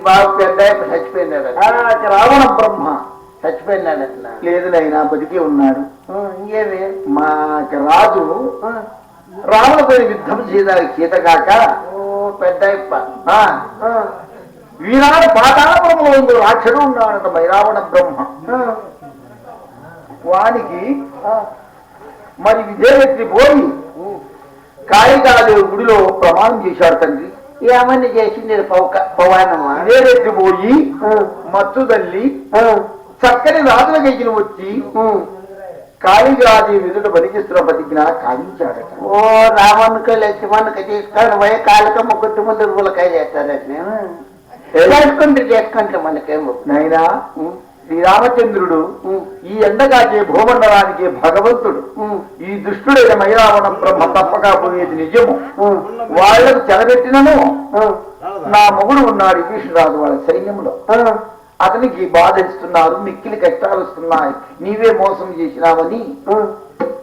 బాబు పెద్ద చచ్చిపోయినాడు. రావణ బ్రహ్మ చచ్చిపోయినాడు. అట్లా లేదు నాయన బతికి ఉన్నాడు. ఇంకేమి మా రాజు రావణతో యుద్ధం చేయడానికి చేతగాక పెద్ద ఈనాడు పాతాళపురంలో రాక్షడు ఉన్నాడట రావణ బ్రహ్మ. వానికి మరి విజయలక్ష్మి పోయి కాళికాదేవి గుడిలో ప్రమాణం చేశాడు తండ్రి. ఏమని చేసింది పవానమ్మా? విజయలక్ష్మి పోయి మత్తు తల్లి చక్కని రాజుల గెజ్జిన వచ్చి కాళికాదేవి ఎదుట బతికిస్తున్న బతికిన కాలించాడట. ఓ రావణుక లక్ష్మణుక తీసుకొని పోయి కాళికమ్మ గుట్టు ముందు పులకాయ చేస్తాడట. చేసుకుంటే మనకేమో నాయనా శ్రీరామచంద్రుడు ఈ ఎండగాకే భూమండలానికి భగవంతుడు. ఈ దుష్టుడైన మైరావణ బ్రహ్మ తప్పకపోయేది నిజము. వాళ్లకు చెలబెట్టినను నా మొగుడు ఉన్నాడు విభీషణరాజు వాళ్ళ సైన్యంలో. అతనికి బాధ ఇస్తున్నారు, మిక్కిలి కష్టాలు వస్తున్నాయి, నీవే మోసం చేసినావని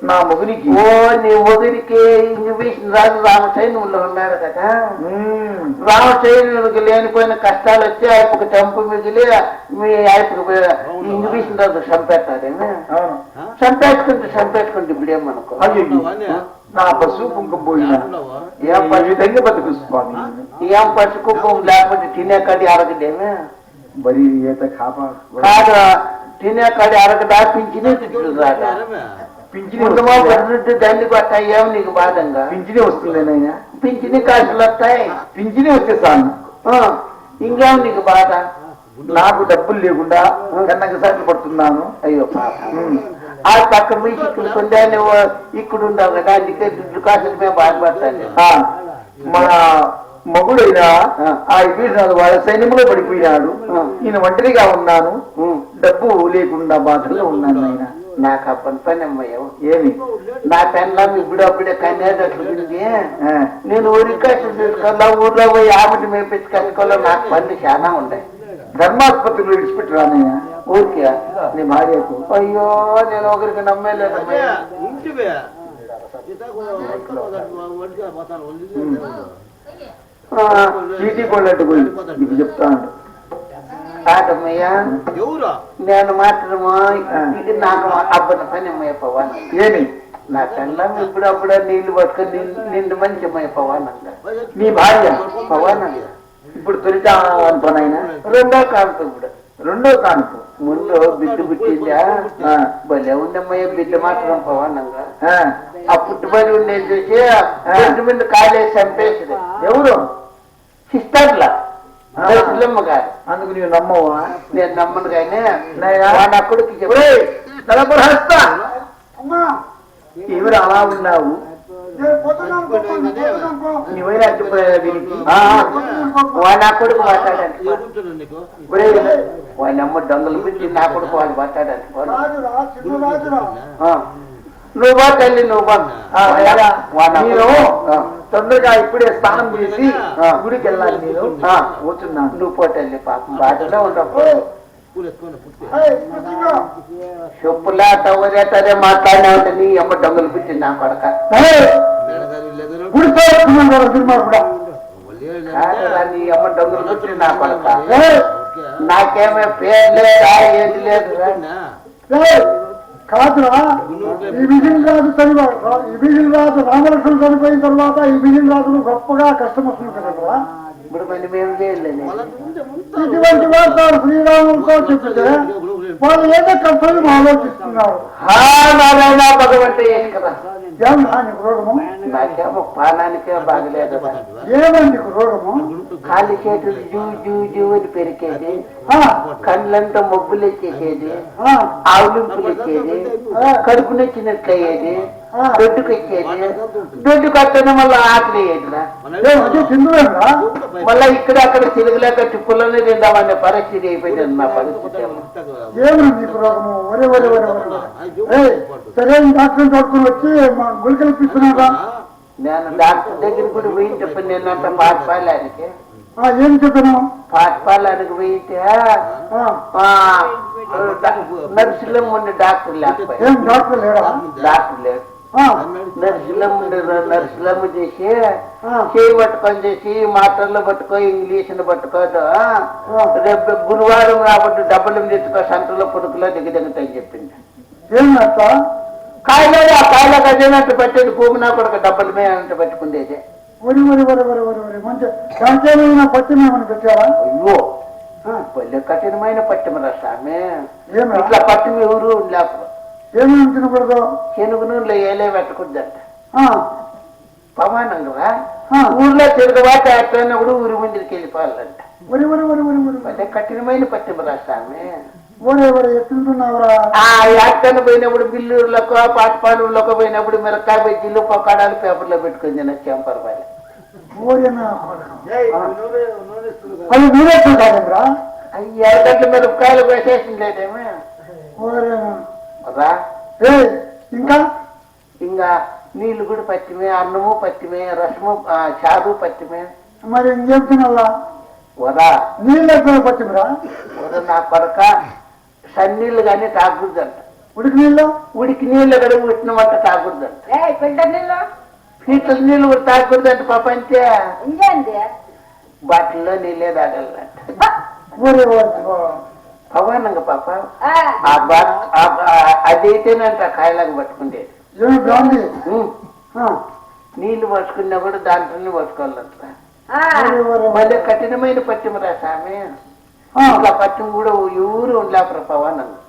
నా మొగునికి. ఓ నీ మొగుడికి విభీషణరాజు రామసైన్యంలో ఉన్నాడు కదా. రామసైన్యునికి లేనిపోయిన కష్టాలు వచ్చి ఆయనకు చంపు మిగిలి మీ ఆయనకు విభీషణరాజు చంపేస్తాడేనా? చంపేసుకుంటే ఇప్పుడేమనుకో నా పశువు కుంకుమ పోయినా ఏం పశువుగా బతుకుస్వామి. ఏం పశు కుంకుమ లేకపోతే తినే కడి అరగదేమే. బరీ ఈత కాదు తినే కడి అరగదా పింఛనే తిట్టురాదా? పింఛని దండి పట్టాయి. ఏమి నీకు బాధంగా? పింఛని వస్తుందేనైనా పింఛని కాసులు వస్తాయి. పింఛని వస్తే చాలు. ఇంకేమి నీకు బాధ? నాకు డబ్బులు లేకుండా కన్నక సార్లు పడుతున్నాను. అయ్యో పాప ఆ పక్క మీ చిక్కులు కొందా నువ్వు ఇక్కడ ఉండవు కదా, అందుకే దుడ్డు కాసులు మేము బాధపడతాను. మన మగుడైనా ఆ విభీషణుడు వాళ్ళ సైన్యంలో పడిపోయినాడు. నేను ఒంటరిగా ఉన్నాను, డబ్బు లేకుండా బాధల్లో ఉన్నాను. ఆయన నాకు ఆ పని అమ్మయ్యావు. ఏమి నా పెన్లం ఇప్పుడప్పుడే కన్యాదట్లుంది. నేను ఊరికాసు తీసుకోవాలా, ఊర్లో పోయి ఆమెను మేపించి కట్టుకోవాలో నాకు పనులు చాలా ఉన్నాయి. ధర్మాసుపత్రిలో విడిచిపెట్టి రానయ్యా ఊరికే నీ భార్యకు. అయ్యో నేను ఒకరికి నమ్మేలేదు. చీటీ కొన్నట్టు పోయి నీకు చెప్తాను కాదమ్మయ్యా, నేను మాత్రమా ఇది నాకు అబ్బన పని అమ్మయ్య పవాన్. ఏమి నా పెళ్ళం ఇప్పుడప్పుడే నీళ్లు పట్టుకొని నిండు మంచి అమ్మయ్య పవానంగా. నీ భార్య పవానంగా ఇప్పుడు తొలిత పనైనా రెండో కానుక. ఇప్పుడు రెండో కానుక. ముందు బిడ్డ పుట్టిందా భలే ఉందమ్మయ్య బిడ్డ మాత్రం పవానంగా. ఆ పుట్టుబడి ఉండేది చూసి బిడ్డ మీద కాలేసి చంపేసింది. ఎవరు? సిస్టర్లా దశలమ్మ గారు. అందుకు నీవు నమ్మవా? నేను నమ్మను కానీ నా కొడుకు ఎవరు అలా ఉన్నావు? నీవైనా దీనికి నా కొడుకు మాట్లాడాలి. వాళ్ళ అమ్మ దొంగలు పిచ్చి నా కొడుకు వాళ్ళు మాట్లాడాలి. నువ్వు బా తల్లి, నువ్వు నేను తొందరగా ఇప్పుడే స్నానం చేసి గుడికి వెళ్ళాలి. నేను కూర్చున్నాను. నువ్వు పోతల్లి పాపం బాధలో ఉండవు. చెప్పులా తవ్వరేతరే మాట్లాడినా ఉంటే నీ అమ్మ దొంగలు పిచ్చి నా కొడక. నీ అమ్మ దొంగలు పిచ్చి నా కొడక. నాకేమే పేరు లేదా ఏది లేదు కాదురా. ఈ విజయరాజు విజయరాజు రామలక్ష్మణుడు చనిపోయిన తర్వాత ఈ విజయరాజును గొప్పగా కష్టం వస్తుంది కదా. ఇప్పుడు మళ్ళీ మేము చేయలేదు. ఇటువంటి వార్తలు శ్రీరాములతో చెప్తే వాళ్ళు ఏదో కష్టం ఆలోచిస్తున్నారు. నారాయణ భగవంటే కదా. నీకు రోగము? నాకేమో పానానికే బాగలేదు. ఏమండి నీకు రోగము? కాళ్ళు చేతులు జూ జూ జూ అని పెరికేది, కళ్ళంతా మొబ్బులు ఎక్కేసేది, ఆవులింపులు ఎక్కేది, కడుపు నచ్చినట్లు అయ్యేది, దొడ్డుకు ఎక్కేది. దొడ్డుకు వస్తేనే మళ్ళీ ఆకలి అయ్యేదిరా. మళ్ళా ఇక్కడ అక్కడ తిరగలేక చుప్పులోనే తిందామనే పరిస్థితి అయిపోయింది నా పరిస్థితి. ఏమన్నా నీకు రోగము? సరైన డాక్టర్ తోడుకుని వచ్చి గుళికలు ఇప్పిస్తున్నారా? నేను డాక్టర్ దగ్గర కూడా పోయి చెప్పి నేనంత పాఠశాలానికి ఏం చెప్పాను? పాఠశాలానికి పోయితే నర్సులో ముందు డాక్టర్ లేకపోయి. డాక్టర్ లేడా? డాక్టర్ లేదు. నర్సులమ్మ చేసి చేయి పట్టుకొని చేసి మాటల్లో పట్టుకో ఇంగ్లీష్ని పట్టుకోదు రేపు గురువారం రాబట్టి డబ్బులు తెచ్చుకో సంతలో పురుకులో దిగుతాయని చెప్పింది. ఏమన్నా కాయలో ఆ కాయలో గజనట్టు పెట్టేది భూమి నా కొడుకు డబ్బులు మేనంటే పెట్టుకుండేది. ఒరి ఒరి ఒరి ఒరి ఒరి ఒరి మంచి దాంట్లో పత్యం ఏమని పెట్టారా? అయ్యో పల్లె కఠినమైన పట్టిమరా స్వామి. ఇట్లా పట్టిమ ఎవరు లేకపోతే ఏమేమి తినకూడదు? చెనుగు నూనెలో ఏలే పెట్టకూడదంట పమానంగా ఊర్లో తిరగబాటు అట్లన్నప్పుడు ఊరి ముందుకి వెళ్ళిపోవాలంట. పల్లె కఠినమైన పట్టిమరా స్వామి. ఎక్కడికి పోయినప్పుడు బిల్లూరులకు పాటపాడులకు పోయినప్పుడు మిరకాయ బజ్జీలు పకోడాలు పేపర్లో పెట్టుకుని తినొచ్చు పర్వాలేదు. అవి 2 గంటల మిరపకాయలు వేసేసింది లేదేమే ఇంకా నీళ్లు కూడా పచ్చిమే, అన్నము పచ్చిమే, రసము చారు పచ్చిమే. మరి ఇంకేం తినాలా? వరా నీళ్ళు పచ్చిమిరా? వర నా కొరక సన్నీళ్ళు కానీ తాగకూడదంట. ఉడికి నీళ్ళు కూడా ఉట్టినమంట తాగకూడదంట. ఫిల్టర్ నీళ్ళు కూడా తాగకూడదంట పాప. అంతే బాటిల్లో నీళ్ళే తాగాలంట. పవానంగా పాప అదైతేనంట కాయలాగా పట్టుకుండేది. నీళ్లు పట్టుకున్నా కూడా దాంట్లోనే పట్టుకోవాలంట. మళ్ళీ కఠినమైన పట్టిమరా స్వామి. ఇంకా పట్టిమ కూడా ఎవరు ఉండలేపరా పవానంగా.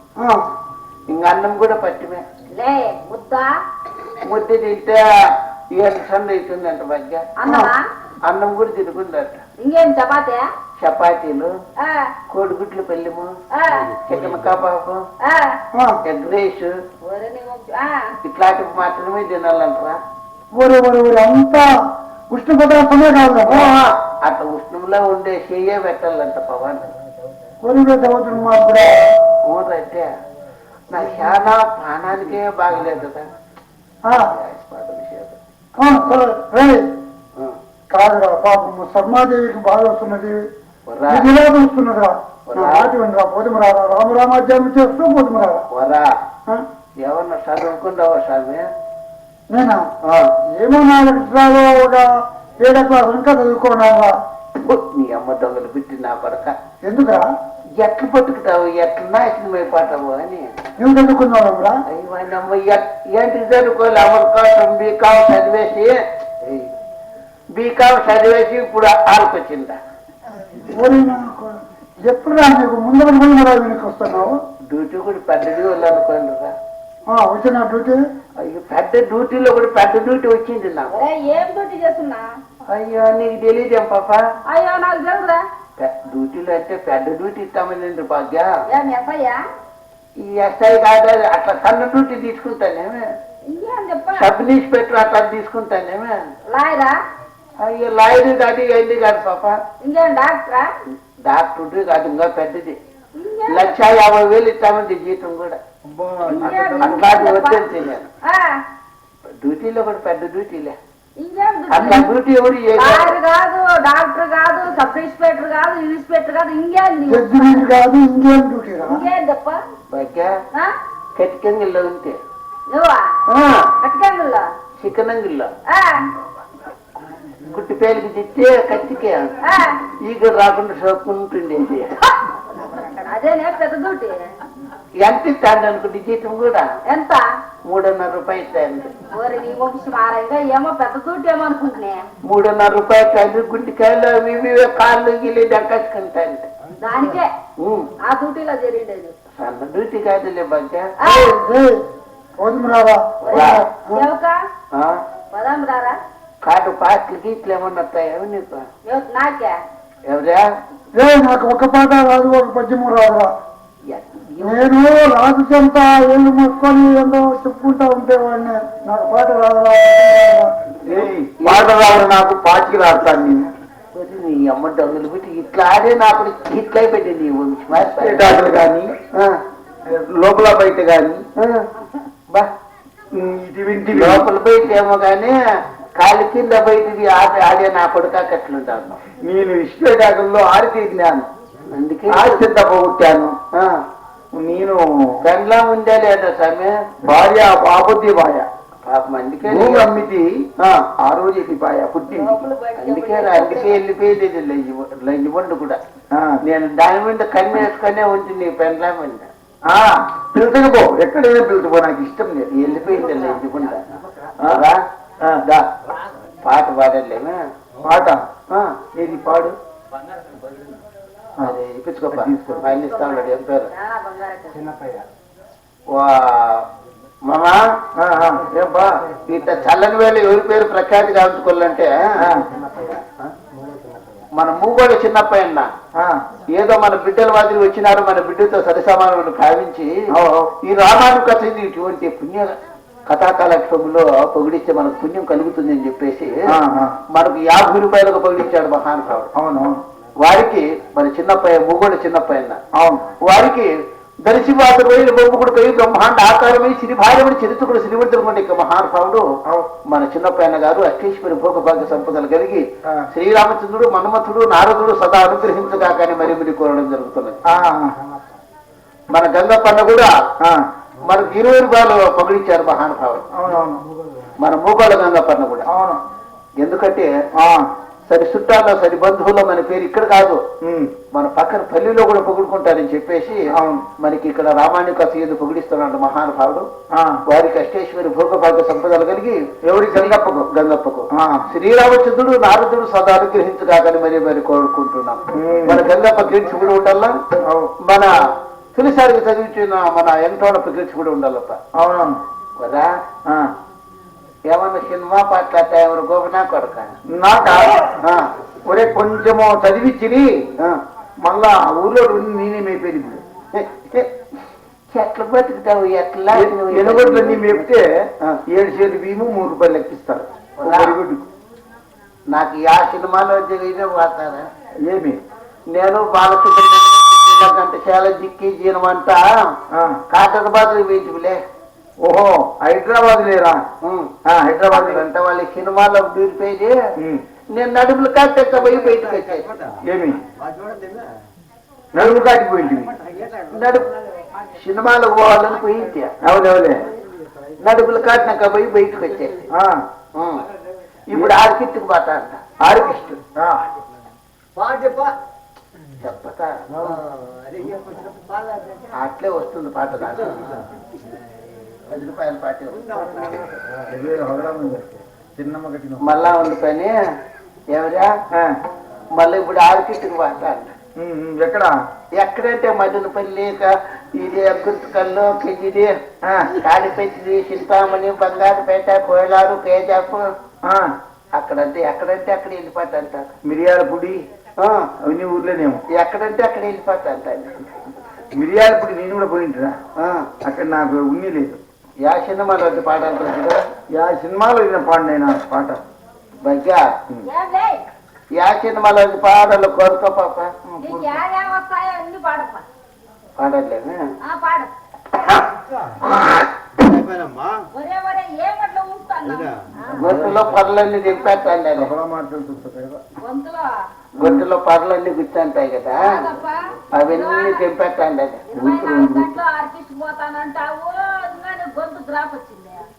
ఇంకా అన్నం కూడా పట్టిమే. ముద్ద తింటే 7 సంది అవుతుందంట మధ్య. అన్నం కూడా తిరుగుందంట. ఇంకేం చపాతీ? చపాతీలు, కోడిగుడ్లు పెళ్ళము, చికెన్ కబాబు, ఎగ్ రైస్ ఇట్లాంటివి మాత్రమే తినాలంటారా? అంతా ఉష్ణపదార్థమే కాదు. అట్లా ఉష్ణంలో ఉండే చెయ్యే పెట్టాలంట పవన్. ఊరైతే నా చాలా ప్రాణానికే బాగలేదు కాదురా పాపము సర్మాదేవికి బాగా వస్తున్నది, వస్తున్నదిరా. నాటివరా పోతుమరారా రామరామాధ్యాన్ని చేస్తూ పోతుమరారా. ఏమన్నా చదువుకుంటావా స్వామి? నేనా ఏమో 4 అక్షరాలు ఒక 7 క్లాస్ ఇంకా చదువుకోనావా? నీ అమ్మ దొంగలు పెట్టి నా కొరక. ఎందుకురా? ఎట్లు పట్టుకుతావు, ఎట్లా నాశనం అయిపోతావు అని. నువ్వు చదువుకున్నావురా? అయ్యమ్మ ఏంటికి చదువుకోవాలి? అమృతం బీకాం చదివేసి ఇప్పుడు ఆరుకొచ్చిందా? ఎప్పుడు రా నీకు ముందు వెనక్కి వస్తున్నావు? డ్యూటీ కూడా పెద్దది వాళ్ళు అనుకోండి రా. వచ్చిన డ్యూటీ? అయ్యో పెద్ద డ్యూటీలో కూడా పెద్ద డ్యూటీ వచ్చింది నాకు. ఏం డ్యూటీ చేస్తున్నా? అయ్యో నీకు తెలియదేం పాప? అయ్యో నాకు తెలుసురా. డ్యూటీలో అంటే పెద్ద డ్యూటీ ఇస్తామని భాగ్య. ఈ ఎస్ఐ కాదు అట్లా సన్న డ్యూటీ తీసుకుంటానేమే. సబ్ ఇన్స్పెక్టర్ అట్లా తీసుకుంటానేమే. లాయరా? అయ్యో లాయర్ కాదు ఏంది కాదు పాప. ఇంకేం డాక్టరా? డాక్టర్ కాదు ఇంకా పెద్దది. 1,50,000 ఇస్తామంది జీతం కూడా. అట్లాంటి వద్దంటే నేను డ్యూటీలో కూడా పెద్ద డ్యూటీలే. అట్లా డ్యూటీ ఎవరు కాదు, డాక్టర్ కాదు, సబ్ ఇన్స్పెక్టర్ కాదు, ఇన్స్పెక్టర్ కాదు, ఇంకేం కాదు. ఇంకేం డ్యూటీ? ఇంకేం తప్ప కటికంగిల్లో ఉంటే నువ్వా? కటికంగిల్లో చికెనంగిల్లో గుట్టి పేలికి తిట్టే కత్తికే ఈగ రాకుండా సోకుంటుండేది. అదేనే పెద్ద డ్యూటీ. ఎంత ఇస్తాను అనుకుంటే జీతం కూడా? ఎంత? 3,500 రూపాయలు ఇస్తాను. ఏమో పెద్ద డ్యూటీ ఏమో అనుకుంటున్నా. 3,500 రూపాయలు ఇస్తాను. గుంటికాయలు అవి కాళ్ళు గిల్లి దక్కచ్చుకుంటాను. దానికే ఆ డ్యూటీలో జరిగేది. సన్న డ్యూటీ కాదులే భాగ్య. పదాం రారా? కాదు పాటలకి ఇట్లా ఏమన్నా వస్తాయేమో నీకు? నాకే ఎవరా? నాకు ఒక పాట రాదు, ఒక పద్యము రాదురా. నేను రాజు చెంత ఏళ్ళు మూసుకొని ఏందో చెప్పుకుంటా ఉంటేవాడిని. నాకు పాట రాదురా. పాట రాదు నాకు, పాటికి రాస్తాను నేను. నీ అమ్మ దొంగలు పెట్టి ఇట్లా ఆడే నాకు ఇట్లా పెట్టింది కానీ లోపల బయట కానీ బా ఇది వింటి లోపల బయట ఏమో కానీ కాలి కింద బయటిది ఆడే నా కొడుకట్లుంటాను. నేను ఇష్టేటాకుల్లో ఆరితీరినాను, అందుకే ఆశ్చర్య పోగొట్టాను. నేను పెండ్లా ఉందా లేదా సమయ భార్య బాబుద్ది భార్య పాపం అందుకే భూమి అమ్మితి ఆ రోజు వెళ్ళిపోయా పుట్టింది. అందుకే వెళ్ళిపోయేది లంజిబండు కూడా. నేను దాని మీద కన్ను వేసుకునే ఉంటుంది పెండ్లా మీద. పిలుచుకుపో, ఎక్కడైనా పిలుచుకో, నాకు ఇష్టం లేదు. వెళ్ళిపోయింది లంజిబండ. పాట పాడలేమా? పాట ఏది పాడు? అదే ఇప్పించుకోపా, ఆయన ఇస్తా ఉన్నాడు. ఏం పేరు? మామా ఏబ్బా, ఇట్ట చల్లని వేళ ఎవరి పేరు ప్రఖ్యాతి కాల్చుకోవాలంటే మన మూగోడు చిన్నప్పయ్యన్న. ఏదో మన బిడ్డల మాదిరి వచ్చినారు, మన బిడ్డతో సరిసమానములు భావించి ఈ రామాయణ కథ ఇటువంటి పుణ్య కథాకాలక్షేమంలో పొగిడిస్తే మనకు పుణ్యం కలుగుతుంది అని చెప్పేసి మనకు 50 రూపాయలకు పొగిడించాడు మహానుభావుడు. అవును. వారికి మన చిన్నప్పయ్య మూగోడు చిన్నప్పయ్యన్న. అవును. వారికి దర్శివాసుడు వైన బొమ్మకుడు కై బ్రహ్మాండ ఆకారమై శ్రీభార్యమని చరిత్రకుడు శ్రీమంతుడు ఇక మహానుభావుడు మన చిన్నప్పయ్యన్న గారు అష్టేశ్వరి భోగభాగ్య సంపదలు కలిగి శ్రీరామచంద్రుడు మన్మథుడు నారదుడు సదా అనుగ్రహించగా కానీ మరి కోరడం జరుగుతున్నది. మన గంగప్పన్న కూడా మనకు 20 రూపాయలు పొగిడించారు మహానుభావుడు. మన మూగోళ్ళ గంగప్పన్న కూడా. ఎందుకంటే సరి చుట్టాల్లో సరి బంధువుల్లో మన పేరు ఇక్కడ కాదు, మన పక్కన పల్లిలో కూడా పొగుడుకుంటారని చెప్పేసి మనకి ఇక్కడ రామాయణ కథ ఏదో పొగిడిస్తున్నాడు మహానుభావుడు. వారికి అష్టేశ్వరి భోగభాగ్య సంపదలు కలిగి ఎవరి గంగప్పకు శ్రీరామచంద్రుడు నారదుడు సదా అనుగ్రహించగాకని మరి కోరుకుంటున్నాం. మన గంగప్ప కీర్తి కూడా ఉండాలా, మన తొలిసారికి చదివించిన మన ఎంటోడప్ప కీర్తి కూడా ఉండాలప్ప. అవునవును కదా. ఏమన్నా సినిమా పాటలు ఎవరు గోపనా కొడక నాకా ఒరే కొంచెము చదివిచ్చిని మళ్ళా ఊర్లో నేనే మేపేది. ఎట్లా బతుకుతావు? ఎట్లా ఎనుగొడ్లన్నీ మేపితే 7 సేరు బియ్యము 3 రూపాయలు లెక్కిస్తారు. నాకు ఆ సినిమాలో ఇదే పోతారా ఏమి? నేను బాలసుబ్రహ్మణ్యం గంటశాల దిక్కి జీనమంతా కాకరబాద్ వేయించులే. ఓహో, హైదరాబాద్ లేరా? హైదరాబాద్ అంటే వాళ్ళ సినిమాలో దూరిపోయి నేను నడుములు కాక పోయి బయటకు వచ్చాయి. ఏమి నడుము కాటిపోయింది? నడుము సినిమాలో పోవాలని పోయింది. అవునవులే, నడుములు కాటినాక పోయి బయటకు వచ్చాయి. ఇప్పుడు ఆర్కిస్ట్కి పోతా అంట. ఆర్కిస్ట్ చెప్పతా అట్లే వస్తుంది పాట. 10 రూపాయల పాట మళ్ళా ఉంది పని. ఎవరా? మళ్ళీ ఇప్పుడు ఆర్కిస్ట్కి పోతా అంట. ఎక్కడ? ఎక్కడంటే మదనపల్లి, ఇది గుంతకల్లు, కిజిడి, కాడిపెట్టి, చింతామణి, బంగారుపేట, కోయలారు, కేజాపు అక్కడంటే ఎక్కడంటే అక్కడ వెళ్ళిపోతా అంటారు. మిరియాల పొడి అవన్నీ ఊర్లోనేమో. ఎక్కడంటే అక్కడ వెళ్ళిపోతా అంటారు. మిరియాల పొడి నేను కూడా పోయింటరా, అక్కడ నాకు ఉన్ని లేదు. యా సినిమాలో వచ్చి పాట అంటారు. యా సినిమాలో విన్న పాడినైనా పాట బగ్గా యా సినిమాలో వచ్చి పాటలు కోరుకో పాప పాడలేము. గొంతులో పర్లన్నీ దింపేస్తాండి. గొంతులో పర్లన్నీ గుర్తుంటాయి కదా, అవన్నీ దింపేస్తాండి.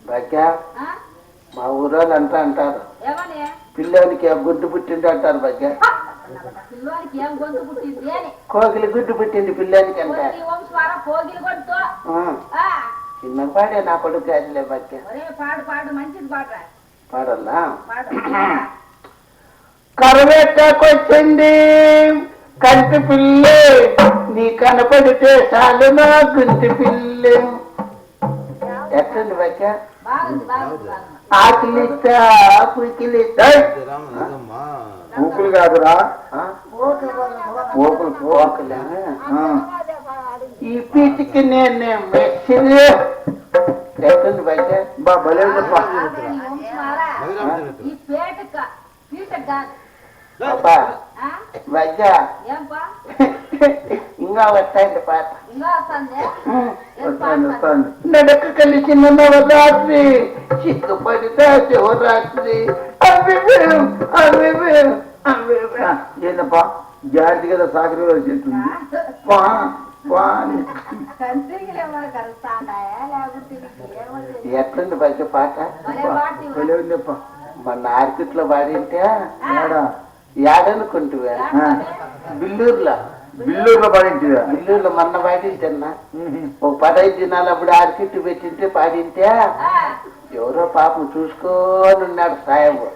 బగ్గా మా ఊరోళ్ళు అంతా అంటారు పిల్లోనికి గుడ్డు పుట్టింది అంటారు. బగ్గా కోగిలి గుడ్డు పుట్టింది పిల్లోనికి అంటారు. చిన్న పాడే నా కొడుకు కాదులే. బగ్గా పాడల్లా? కరవేటకొచ్చింది కంటి పిల్లే, నీ కనపడితే చాలు నా గుంటి పిల్లే. ఎట్టండి బగ్గా? ఆకిలిస్తా పుకిలిస్తా ఊకులు కాదురా, ఓకులు పోకలే. ఈ పీటికి నేను ఎట్టండి బగ్గా? భలే బగ్గా ఇంకా వస్తాయండి పాట. నడక కలిసిన నవరాత్రి, సిగ్గుపడితే శివరాత్రి. ఏంటప్పా జాగ్రత్త కదా సాగరి చెప్తుంది. ఎట్లుంది బయట పాట మన ఆర్కిట్లో పాడింటే ఏడనుకుంటువా బిల్లూరులో పాడింటివా బిల్లూరులో మొన్న పాడింటన్నా ఒక 15 దినాలు అప్పుడు ఆర్కిట్ పెట్టింటే పాడింటే ఎవరో పాపం చూసుకొని ఉన్నాడు సాయబు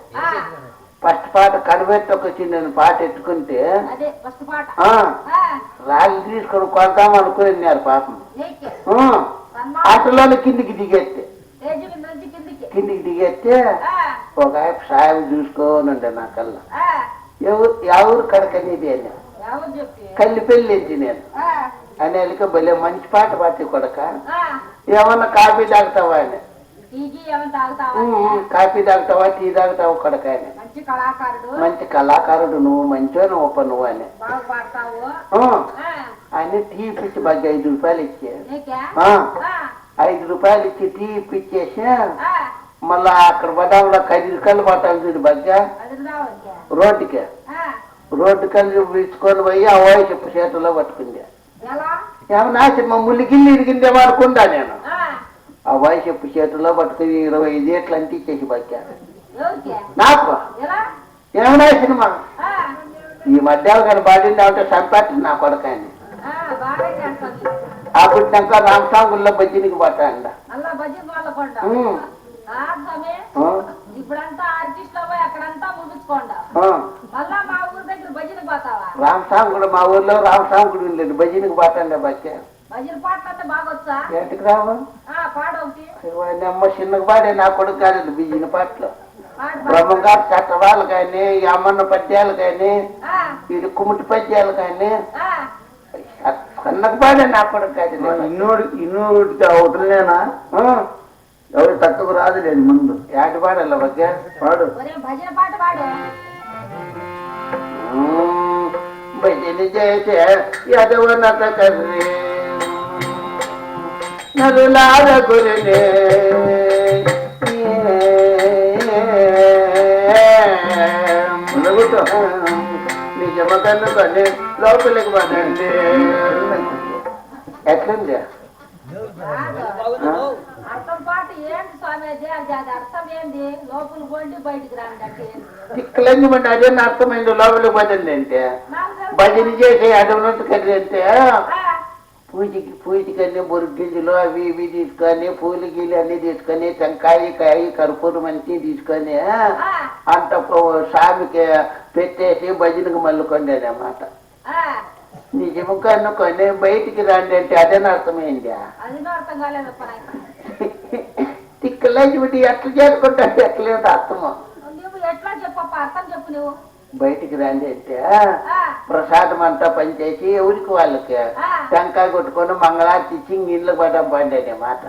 ఫస్ట్ పాట కడబెట్టి ఒక చిన్న పాట ఎత్తుకుంటే రాళ్ళు తీసుకొని కొడతాం అనుకున్నారు పాపం ఆటలోనే కిందికి దిగేస్తే ఒక ఆయన సాయం చూసుకోని ఉండే నా కల్లా ఎవరు కడకనేది అని కల్లి పెళ్ళించి నేను అనేక భలే మంచి పాట పాటి కొడక ఏమన్నా కాఫీ తాగుతావా అని కాఫీ తాగుతావా టీ తాగుతావా కొడక అని మంచి కళాకారుడు నువ్వు మంచిగా ఒప్ప నువ్వు అని ఆయన టీ ఇప్పించి బాగా 5 రూపాయలు ఇచ్చే 5 రూపాయలు ఇచ్చి టీ ఇప్పించేసి మళ్ళా అక్కడ బదాంలో 5 రూపాయలు పట్టాలి చూడు బాగా రోడ్డు కళ్ళు పిలుచుకొని పోయి ఆ ఓయ చెప్పు చేతుల్లో పట్టుకుంది ఏమన్నా ములిగిల్లి ఇరిగిందే వాడుకుంటా నేను ఆ వాయి చెప్పు చేతుల్లో పట్టుకుని 25 ఏట్లు అంటించేసి బాగా నాకు ఏమన్నా సినిమా ఈ మధ్యాలు కానీ బాడింది అంటే చంపేస్తుంది నా కొడకాయని అప్పుడుక రామస్వామి బజ్జీనికి పట్టా అండ రామస్వామి కూడా మా ఊర్లో రామస్వామి గుడి ఉండేది భజనకి పాటండి బచ్చ ఏంటికి రావు అమ్మ చిన్నగా పాడే నా కొడుకు కాదు బిజిన పాటలు బ్రహ్మంగారు చట్టవాళ్ళు కానీ అమ్మన్న పద్యాలు కానీ ఇది కుమ్మిటి పద్యాలు కానీ సన్నకు పాడే నా కొడుకు కాదు ఇన్నోడికి అవుతులేనా ఎవరు తక్కువ రాదు లేదు ముందు ఏటి పాడాల బగ్గ పాడు భజన చేసే యదవనత కర్రీ నరులార గురునే నిజమ కనుకొని లోపలికి పడండి ఎట్లుంది అర్థం పాట ఏంటి స్వామి అర్థం ఏంది లోపల పోండి బయటికి రాండి తిక్కలంది మండి అదే అర్థమైంది లోపలికి పదండి అంటే భజన చేసే అడవునంత కర్రీ అంటే పూజకన్నీ బొరుగింజలు అవి ఇవి తీసుకొని పూలు గీలు అన్ని తీసుకొని టెంకాయ కాయ కర్పూరం అన్ని తీసుకొని అంత స్వామికి పెట్టేసి భజనకు మళ్ళుకోండి అన్నమాట నిజము కనుకొని బయటికి రండి అంటే అదేనా అర్థమైంది తిక్కలేసి బిడ్డ ఎట్లా చేసుకుంటాడు ఎట్లేదు అర్థము బయటికి రండి అంటే ప్రసాదం అంతా పనిచేసి ఎవరికి వాళ్ళకి టెంకాయ కొట్టుకొని మంగళారతి ఇచ్చి ఇంట్లో పడడం పండి అనే మాట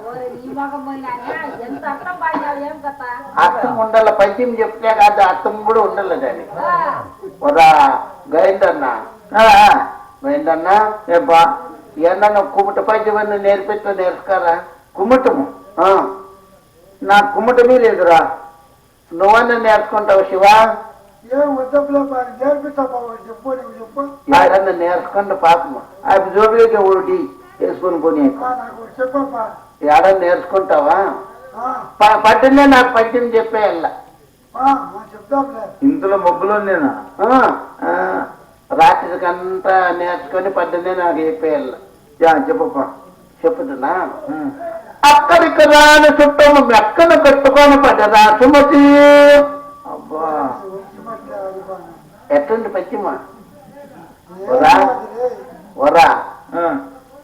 అర్థం ఉండాల పంచం చెప్తే కాదు అర్థం కూడా ఉండాలి దాన్ని ఒరా గోవిందన్నా గోవిందన్నా ఏబ్బా ఏమన్నా కుమ్మట పంచమని నేర్చుకోరా కుమ్మటము నా కుమ్మటమే లేదురా నువ్వన్నా నేర్చుకుంటావు శివ నేర్చుకుంటా పాపమ్మ అవి జోబిలోకి ఒకటి వేసుకొని పోనీ ఏడా నేర్చుకుంటావా పట్టునే నాకు పంచం చెప్పేయాల ఇంతలో మబ్బులో నేనా రాత్రికంతా నేర్చుకొని పట్టునే నాకు చెప్పేయాల చెప్పప్ప చెప్పుతున్నా అక్కడికి రాని చుట్టము మెక్కను కట్టుకొని పడ్డదా సుమతి అబ్బా ఎట్లుంది పశ్చిమ వరా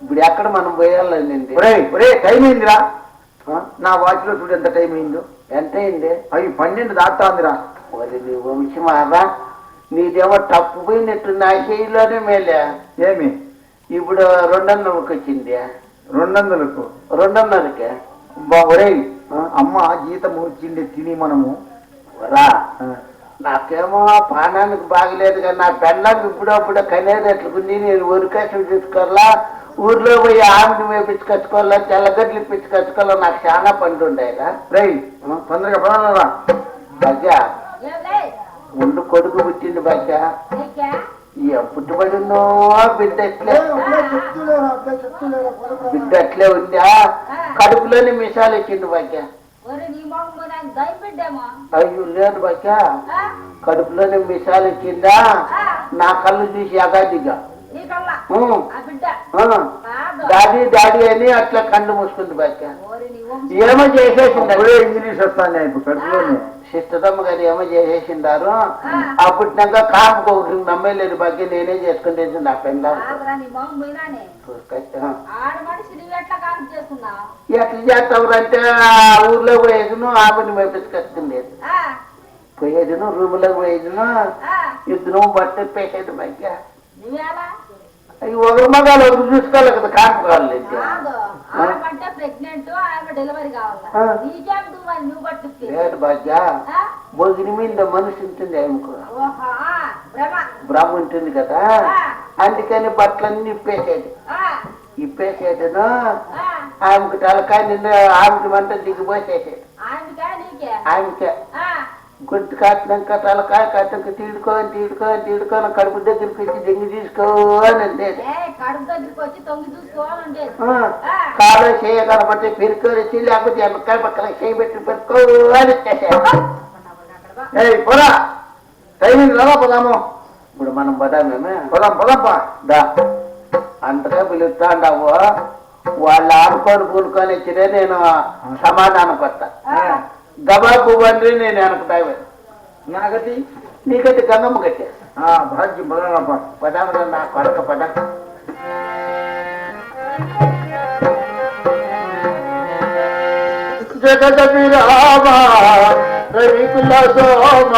ఇప్పుడు ఎక్కడ మనం పోయాలండి ఒరే టైం అయిందిరా నా వాచ్ లో చూడు ఎంత టైం అయిందో ఎంత అయింది అవి 12 దాటాందిరా మరి నీ వంశమారా నీదేమో తప్పుపోయినట్టు నా చేయిలోనే మేలే ఏమి ఇప్పుడు 200కి వచ్చింది 200కు 200కే ఒరే అమ్మ జీతం వచ్చింది తిని మనము రా నాకేమో పానానికి బాగలేదు కానీ నా పెళ్ళానికి ఇప్పుడప్పుడు కనేదట్లుకుంది నేను ఉరికేసం చూసుకోవాలా ఊర్లో పోయి ఆమెను వేపించుకొచ్చుకోవాలా తెల్లగడ్డలు ఇప్పించుకొచ్చుకోవాలా నాకు చాలా పండు ఉండేదా రై తొందరగా పడాలరా బజ్జా ముందు కొడుకు పుట్టింది బజ్జా పుట్టుబడినో బిడ్డ ఎట్లే బిడ్డ అట్లే ఉందా కడుపులోని మిసాలు ఇచ్చిండు భాగ్య ఒరే నీ మొహం నాకు దయపెట్టామా అయ్యో లేదు భాగ్య కడుపులోని మిసాలు ఇచ్చిందా నా కళ్ళు చూసి అగాదిగా నీకల్లా ఆ బిడ్డ డాడీ డాడీ అని అట్లా కళ్ళు మూసుకుంది భాగ్య ఒరే నీ ఏమో చేసేసింది అప్పుడే ఇంజనీర్స్ వస్తాను ఇప్పుడు కడుపులోనే సిస్టరమ్మ గారు ఏమో చేసేసిండారు అప్పటినాక కాపు నమ్మలేదు భాగ్య నేనే చేసుకుని నా పెళ్ళ ఆగరా నీ మొహం పోయినానే ఆడ మనిషి నువ్వు ఎట్లా కాపు చేసుకున్నావు ఎట్లా చేస్తావు అంటే ఊర్లో పోయేదును ఆమెను మేపించుకొస్తుంది పోయేదును రూమ్ లో పోయేదును ఇద్దరు బట్ట పెట్టేది భాగ్య నువ్వేలా ఒకరి మగాలు ఒకరు చూసుకోవాలి కదా కాపు కావాలి కాదు ఆమె ప్రెగ్నెంట్ ఆమె డెలివరీ కావాలా నీకేం నువ్వు పట్టుకు లేదు భాగ్య బొగిని మీద మనసు ఉంటుంది ఆమెకు భ్రమ ఉంటుంది కదా అందుకని బట్టలన్నీ ఇప్పేసేదను ఆమెకు తలకాయ నిన్న ఆమెకి మంట దిగిపోసేసేది ఆమెకే గొంతు కాటినాక తలకాయ కాటినాక తీడుకొని కడుపు దగ్గరికి వచ్చి దెంగి తీసుకోని అంటేది కాలో చేయ కనబడితే పెరుకొని వచ్చి లేకపోతే ఎమ్మకాయ పక్కన చేయి పెట్టి పెరుకోని పోరా టైమింగ్ రాదా పోదాము ఇప్పుడు మనం పదామేమే పోదాంపా దా అంతగా పిలుస్తాండావు వాళ్ళు ఆడుకొని పూనుకొని వచ్చినే నేను సమాధానం పడతా గబా గుబండ్రి నేను వెనకతాయి నాగతి నీకైతే గంగమ్మ కట్టే భాగ్యం పదానప్ప పదాము నా కొడక పద జగదపి రామ రవికుల సోమ